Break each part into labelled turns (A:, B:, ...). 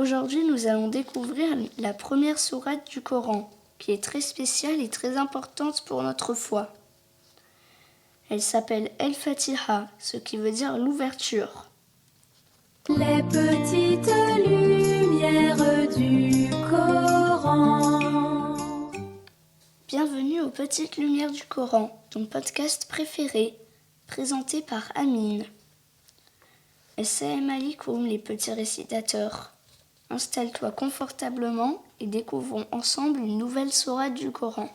A: Aujourd'hui, nous allons découvrir la première sourate du Coran, qui est très spéciale et très importante pour notre foi. Elle s'appelle El-Fatiha, ce qui veut dire l'ouverture.
B: Les petites lumières du Coran.
A: Bienvenue aux Petites Lumières du Coran, ton podcast préféré, présenté par Amine. Assalamu alaikum les petits récitateurs. Installe-toi confortablement et découvrons ensemble une nouvelle sourate du Coran.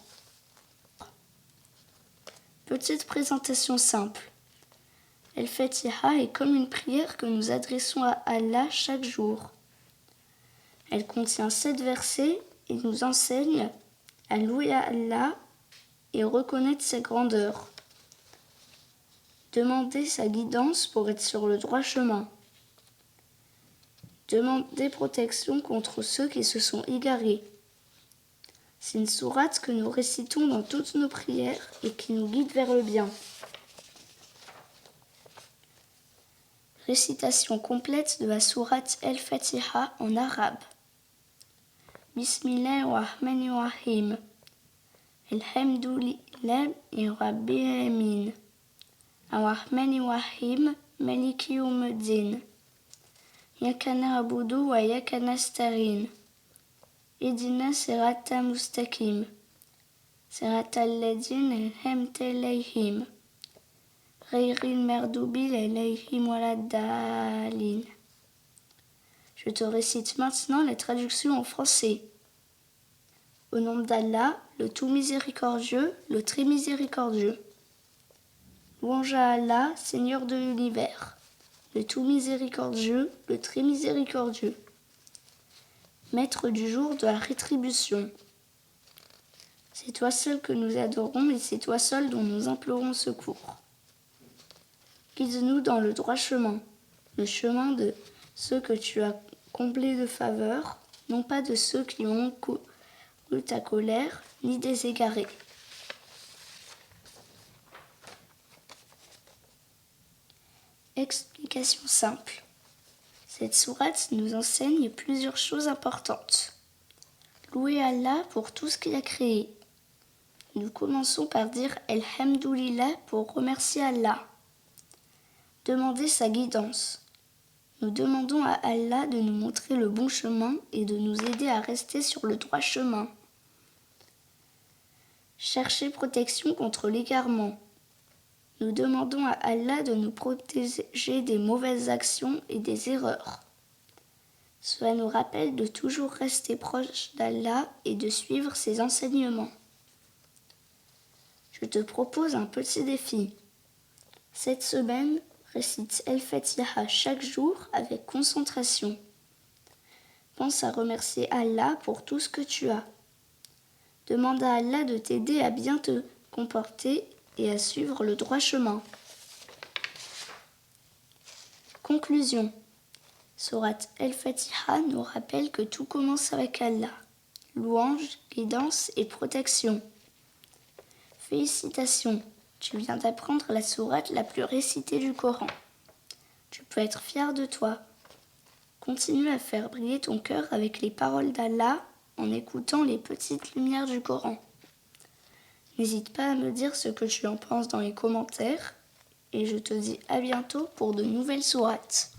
A: Petite présentation simple. El-Fatiha est comme une prière que nous adressons à Allah chaque jour. Elle contient 7 versets et nous enseigne à louer Allah et reconnaître ses grandeurs. Demander sa guidance pour être sur le droit chemin. Demander protection contre ceux qui se sont égarés. C'est une sourate que nous récitons dans toutes nos prières et qui nous guide vers le bien. Récitation complète de la sourate El-Fatiha en arabe. Bismillahirrahmanirrahim. Alhamdulillahi Rabbil Alamin. Ar-Rahmanir-Rahim. Maliki Yawmiddin. Iyyaka na'budu wa iyyaka nasta'in. Ihdina sirata mustaqim. Siratal ladzina an'amta alayhim. Ghayril maghdubi alayhim waladdallin. Je te récite maintenant la traduction en français. Au nom d'Allah, le tout miséricordieux, le très miséricordieux. Louange à Allah, Seigneur de l'univers, le tout miséricordieux, le très miséricordieux. Maître du jour de la rétribution. C'est toi seul que nous adorons et c'est toi seul dont nous implorons secours. Guide-nous dans le droit chemin, le chemin de ceux que tu as comblés de faveur, non pas de ceux qui ont couru ta colère, ni des égarés. Explication simple. Cette sourate nous enseigne plusieurs choses importantes. Louer Allah pour tout ce qu'il a créé. Nous commençons par dire Alhamdulillah pour remercier Allah. Demander sa guidance. Nous demandons à Allah de nous montrer le bon chemin et de nous aider à rester sur le droit chemin. Chercher protection contre l'égarement. Nous demandons à Allah de nous protéger des mauvaises actions et des erreurs. Cela nous rappelle de toujours rester proche d'Allah et de suivre ses enseignements. Je te propose un petit défi. Cette semaine, récite El-Fatiha chaque jour avec concentration. Pense à remercier Allah pour tout ce que tu as. Demande à Allah de t'aider à bien te comporter et à suivre le droit chemin. Conclusion. Sourate El-Fatiha nous rappelle que tout commence avec Allah. Louange, guidance et protection. Félicitations, tu viens d'apprendre la sourate la plus récitée du Coran. Tu peux être fier de toi. Continue à faire briller ton cœur avec les paroles d'Allah en écoutant les petites lumières du Coran. N'hésite pas à me dire ce que tu en penses dans les commentaires et je te dis à bientôt pour de nouvelles sourates.